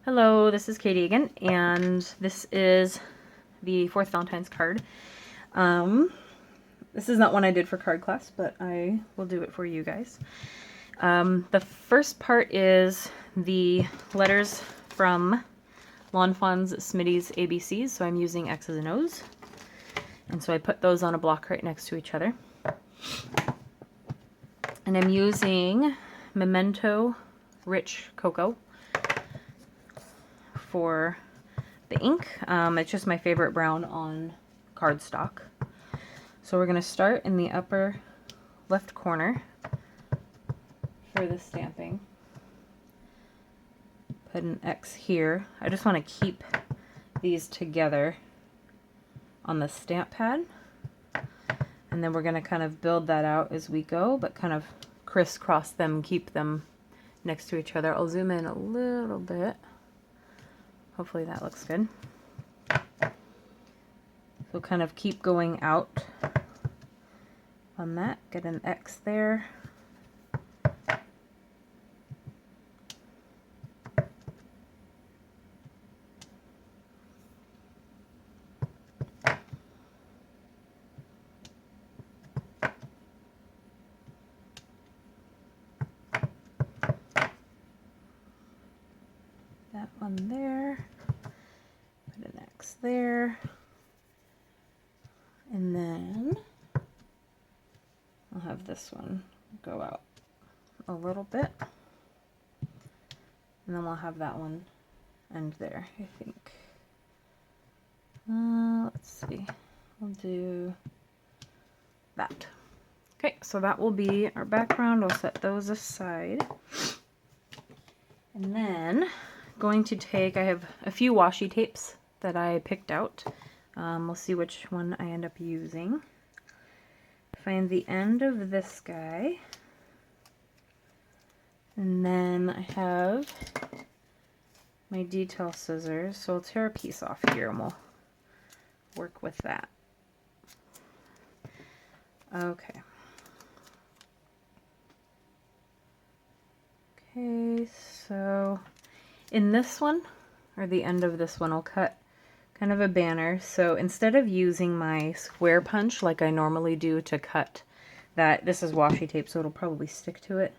Hello, this is Katie again, and this is the fourth Valentine's card. This is not one I did for card class, but I will do it for you guys. The first part is the letters from Lawn Fawn's Smitty's ABCs, so I'm using X's and O's. And so I put those on a block right next to each other. And I'm using Memento Rich Cocoa for the ink. It's just my favorite brown on cardstock. So we're going to start in the upper left corner for the stamping. Put an X here. I just want to keep these together on the stamp pad. And then we're going to kind of build that out as we go, but kind of crisscross them, keep them next to each other. I'll zoom in a little bit. Hopefully that looks good. So kind of keep going out on that. Get an X there. That one there. Put an X there. And then I'll have this one go out a little bit. And then we'll have that one end there, I think. Let's see. We'll do that. Okay, so that will be our background. I'll set those aside. And then going to take, I have a few washi tapes that I picked out. We'll see which one I end up using. Find the end of this guy. And then I have my detail scissors. So I'll tear a piece off here and we'll work with that. Okay. Okay, so in this one, or the end of this one, I'll cut kind of a banner. So instead of using my square punch like I normally do to cut that, this is washi tape, so it'll probably stick to it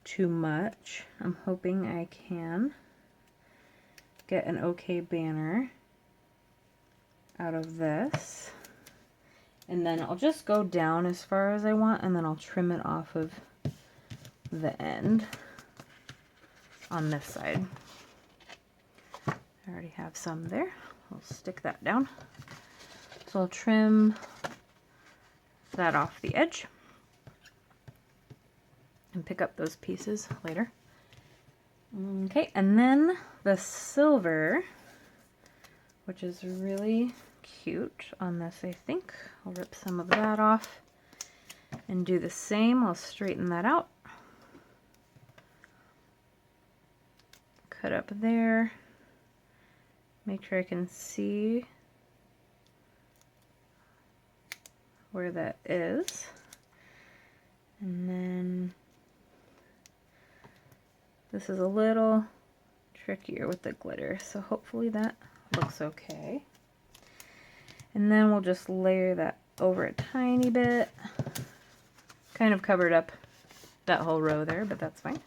too much. I'm hoping I can get an okay banner out of this. And then I'll just go down as far as I want, and then I'll trim it off of the end on this side. I already have some there. I'll stick that down. So I'll trim that off the edge and pick up those pieces later. Okay, and then the silver, which is really cute on this, I think. I'll rip some of that off and do the same. I'll straighten that out. Cut up there. Make sure I can see where that is. And then this is a little trickier with the glitter, so hopefully that looks okay. And then we'll just layer that over a tiny bit. Kind of covered up that whole row there, but that's fine.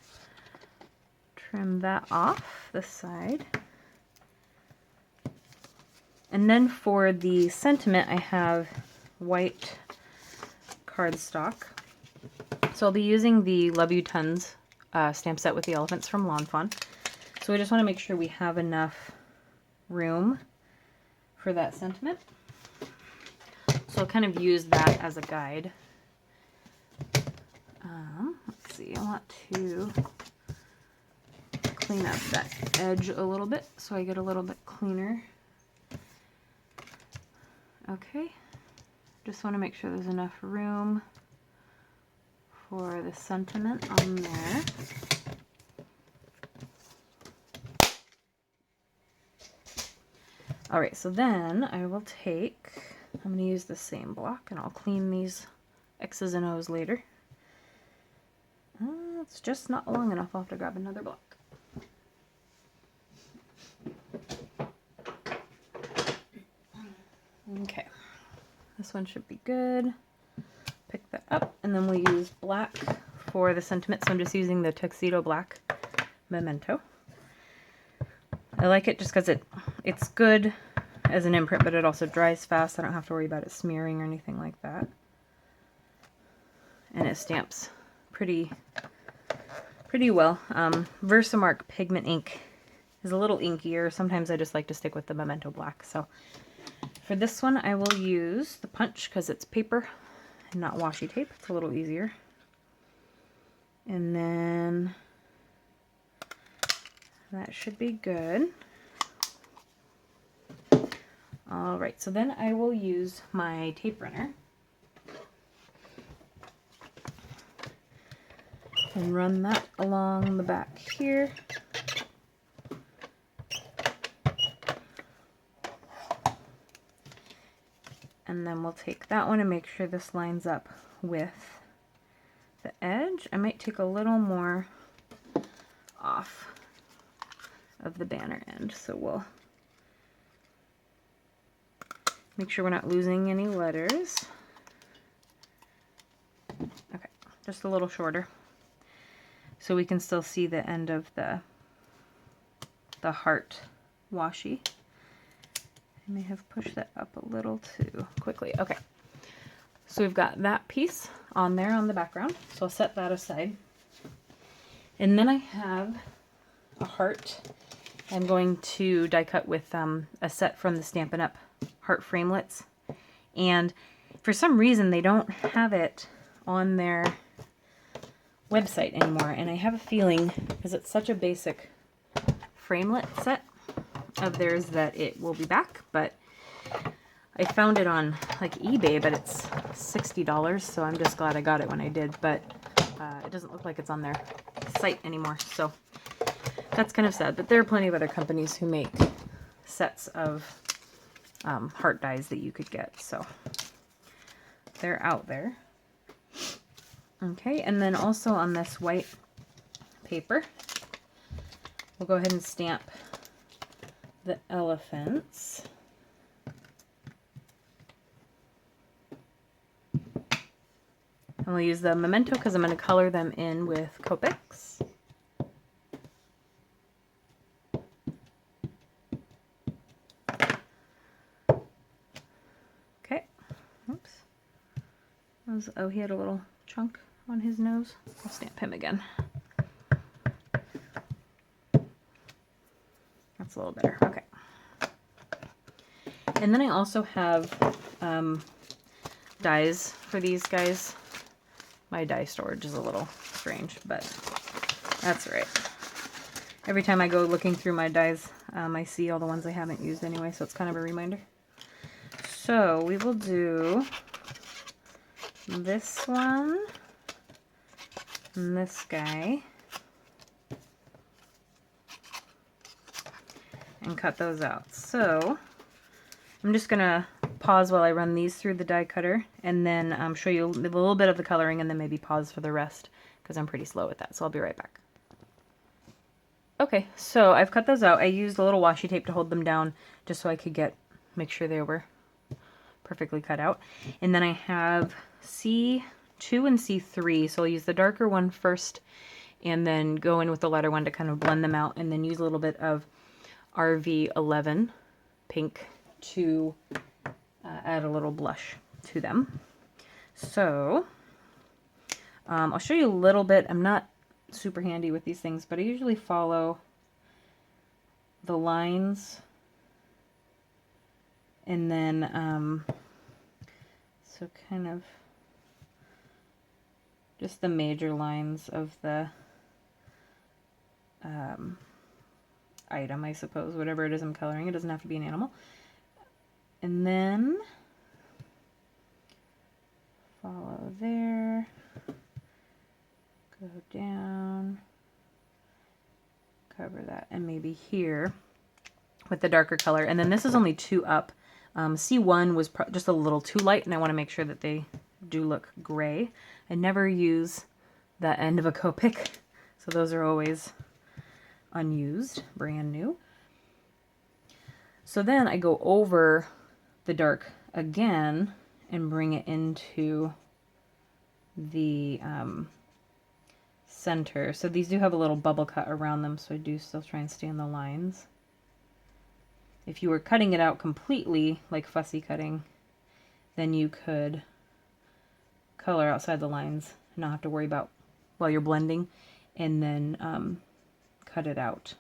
Trim that off the side. And then for the sentiment, I have white cardstock. So I'll be using the Love You Tons stamp set with the elephants from Lawn Fawn. So we just want to make sure we have enough room for that sentiment. So I'll kind of use that as a guide. Let's see, I want to clean up that edge a little bit so I get a little bit cleaner. Okay, just want to make sure there's enough room for the sentiment on there. Alright, so then I will take, I'm going to use the same block and I'll clean these X's and O's later. It's just not long enough. I'll have to grab another block. this one should be good. Pick that up, and then we'll use black for the sentiment, so I'm just using the Tuxedo Black Memento. I like it just because it's good as an imprint, but it also dries fast. I don't have to worry about it smearing or anything like that. And it stamps pretty well. Versamark pigment ink is a little inkier. Sometimes I just like to stick with the Memento Black. So for this one, I will use the punch because it's paper and not washi tape. It's a little easier. And then that should be good. All right, so then I will use my tape runner and run that along the back here. And then we'll take that one and make sure this lines up with the edge. I might take a little more off of the banner end, so we'll make sure we're not losing any letters. Okay, just a little shorter, so we can still see the end of the heart washi. I may have pushed that up a little too quickly. Okay, so we've got that piece on there on the background, so I'll set that aside. And then I have a heart. I'm going to die cut with a set from the Stampin' Up Heart framelits, and for some reason they don't have it on their website anymore, and I have a feeling because it's such a basic framelit set of theirs that it will be back. But I found it on like eBay, but it's $60, so I'm just glad I got it when I did. But it doesn't look like it's on their site anymore, so that's kind of sad. But there are plenty of other companies who make sets of heart dies that you could get, so they're out there. Okay, and then also on this white paper, we'll go ahead and stamp the elephants. And we'll use the Memento because I'm going to color them in with Copics. Okay. Oops. Oh, he had a little chunk on his nose. I'll stamp him again. That's a little better. Okay. And then I also have dies for these guys. My die storage is a little strange, but that's all right. Every time I go looking through my dies, I see all the ones I haven't used anyway, so it's kind of a reminder. So we will do this one and this guy and cut those out. So I'm just gonna pause while I run these through the die cutter, and then show you a little bit of the coloring, and then maybe pause for the rest because I'm pretty slow with that. So I'll be right back. Okay, so I've cut those out. I used a little washi tape to hold them down just so I could make sure they were perfectly cut out. And then I have C2 and C3, so I'll use the darker one first and then go in with the lighter one to kind of blend them out, and then use a little bit of RV11 pink to add a little blush to them. So I'll show you a little bit. I'm not super handy with these things, but I usually follow the lines, and then so kind of just the major lines of the item, I suppose, whatever it is I'm coloring. It doesn't have to be an animal. And then follow there, go down, cover that, and maybe here with the darker color. And then this is only 2 up. C1 was just a little too light, and I want to make sure that they do look gray. I never use the end of a Copic, so those are always unused, brand new. So then I go over the dark again and bring it into the center. So these do have a little bubble cut around them, so I do still try and stay on the lines. If you were cutting it out completely, like fussy cutting, then you could color outside the lines and not have to worry about while you're blending, and then cut it out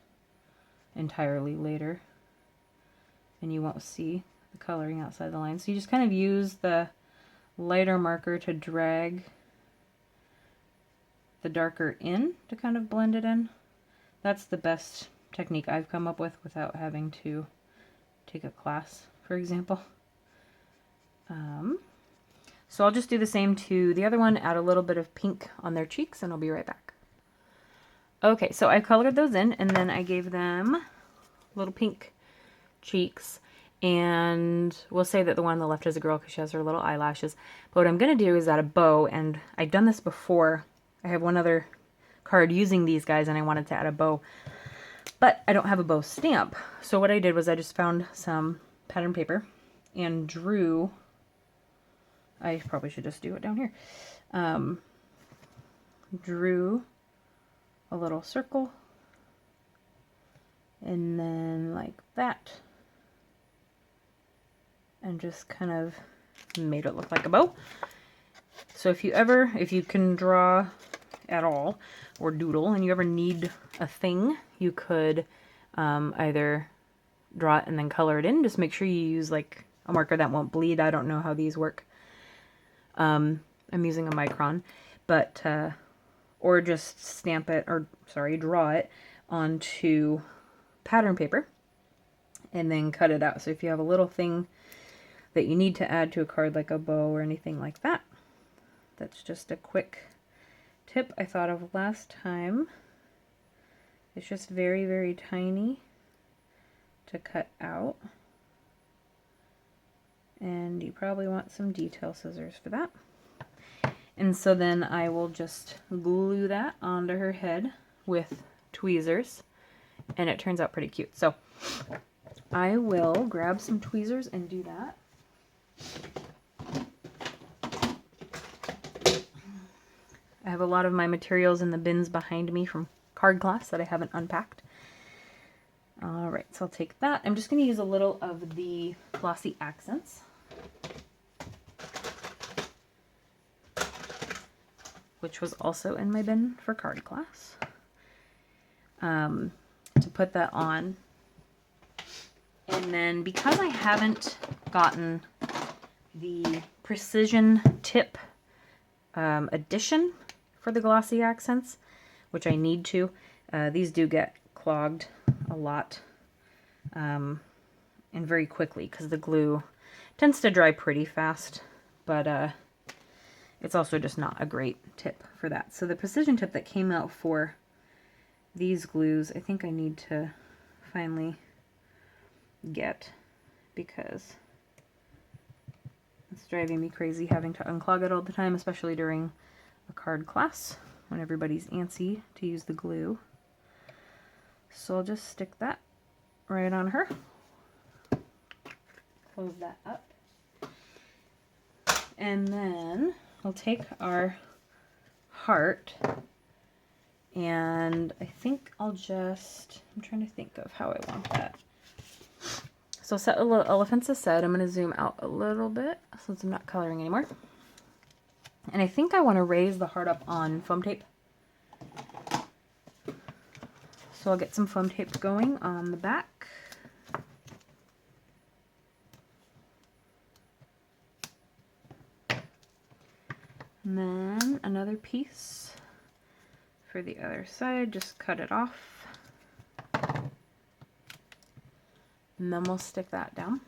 entirely later, and you won't see the coloring outside the lines. So you just kind of use the lighter marker to drag the darker in to kind of blend it in. That's the best technique I've come up with without having to take a class, for example. So I'll just do the same to the other one, add a little bit of pink on their cheeks, and I'll be right back. Okay, so I colored those in, and then I gave them little pink cheeks, and we'll say that the one on the left is a girl because she has her little eyelashes. But what I'm going to do is add a bow, and I've done this before. I have one other card using these guys, and I wanted to add a bow, but I don't have a bow stamp. So what I did was I just found some pattern paper and drew, I probably should just do it down here, drew a little circle, and then like that, and just kind of made it look like a bow. So if you can draw at all or doodle and you ever need a thing, you could either draw it and then color it in. Just make sure you use like a marker that won't bleed. I don't know how these work. I'm using a micron, but or just stamp it, or sorry, draw it onto pattern paper and then cut it out. So if you have a little thing that you need to add to a card, like a bow or anything like that, that's just a quick tip I thought of last time. It's just very, very tiny to cut out, and you probably want some detail scissors for that. And so then I will just glue that onto her head with tweezers, and it turns out pretty cute. So I will grab some tweezers and do that. I have a lot of my materials in the bins behind me from card class that I haven't unpacked. Alright, so I'll take that. I'm just going to use a little of the glossy accents. Which was also in my bin for card class. To put that on. And then because I haven't gotten the precision tip addition for the glossy accents, which I need to, these do get clogged a lot and very quickly because the glue tends to dry pretty fast, but it's also just not a great tip for that. So the precision tip that came out for these glues, I think I need to finally get, because it's driving me crazy having to unclog it all the time, especially during a card class when everybody's antsy to use the glue. So I'll just stick that right on her. Close that up. And then we'll take our heart, and I think I'll just, I'm trying to think of how I want that. So set a little elephants aside. I'm going to zoom out a little bit since I'm not coloring anymore. And I think I want to raise the heart up on foam tape. So I'll get some foam tape going on the back. And then another piece for the other side, just cut it off. And then we'll stick that down.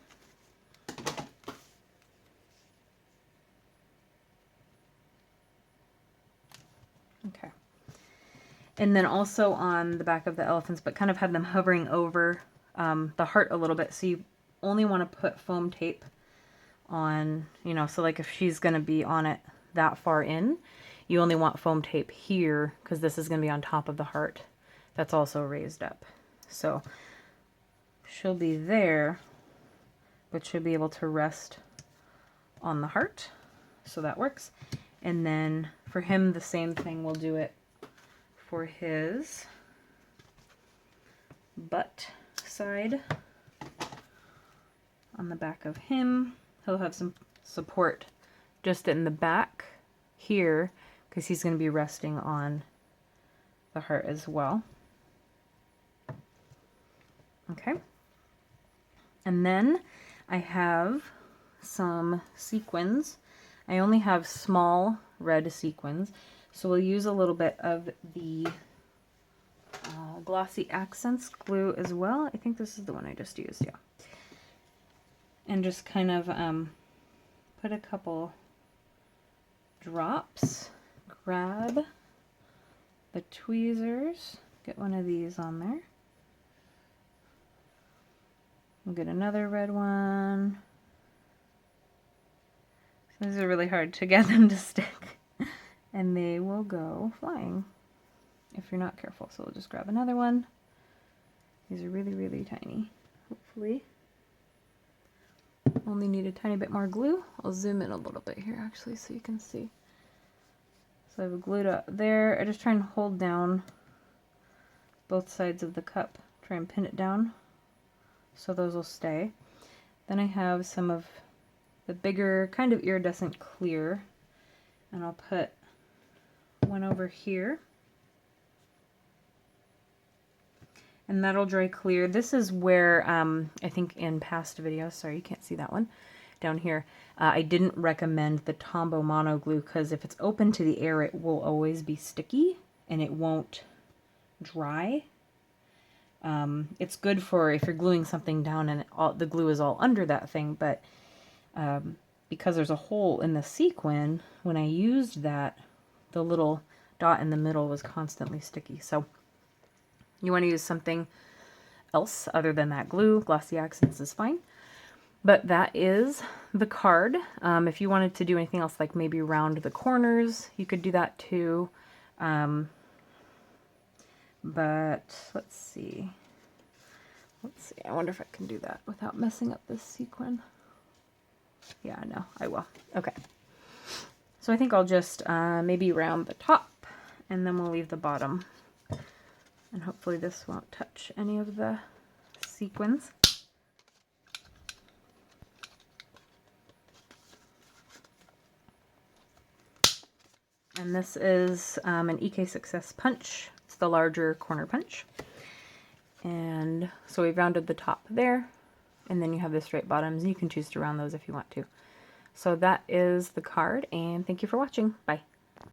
Okay. And then also on the back of the elephants, but kind of have them hovering over the heart a little bit. So you only want to put foam tape on, you know, so like if she's going to be on it that far in, you only want foam tape here because this is going to be on top of the heart that's also raised up. So she'll be there, but she'll be able to rest on the heart, so that works. And then for him, the same thing, we'll do it for his butt side. On the back of him, he'll have some support just in the back here, because he's going to be resting on the heart as well. Okay. And then I have some sequins. I only have small red sequins, so we'll use a little bit of the Glossy Accents glue as well. I think this is the one I just used, yeah. And just kind of put a couple drops, grab the tweezers, get one of these on there. We'll get another red one. These are really hard to get them to stick, and they will go flying if you're not careful. So we'll just grab another one. These are really, really tiny. Hopefully. Only need a tiny bit more glue. I'll zoom in a little bit here actually so you can see. So I have it glued up there. I just try and hold down both sides of the cup. Try and pin it down so those will stay. Then I have some of the bigger kind of iridescent clear, and I'll put one over here, and that'll dry clear. This is where I think in past videos, sorry you can't see that one down here, I didn't recommend the Tombow Mono Glue, because if it's open to the air it will always be sticky and it won't dry. It's good for if you're gluing something down and the glue is all under that thing, but because there's a hole in the sequin, when I used that, the little dot in the middle was constantly sticky. So you want to use something else other than that glue. Glossy Accents is fine. But that is the card. If you wanted to do anything else, like maybe round the corners, you could do that too. But let's see. I wonder if I can do that without messing up this sequin. Yeah, no, I will. Okay. So I think I'll just maybe round the top, and then we'll leave the bottom. And hopefully this won't touch any of the sequins. And this is an EK Success punch. It's the larger corner punch. And so we've rounded the top there, and then you have the straight bottoms. You can choose to round those if you want to. So that is the card, and thank you for watching. Bye.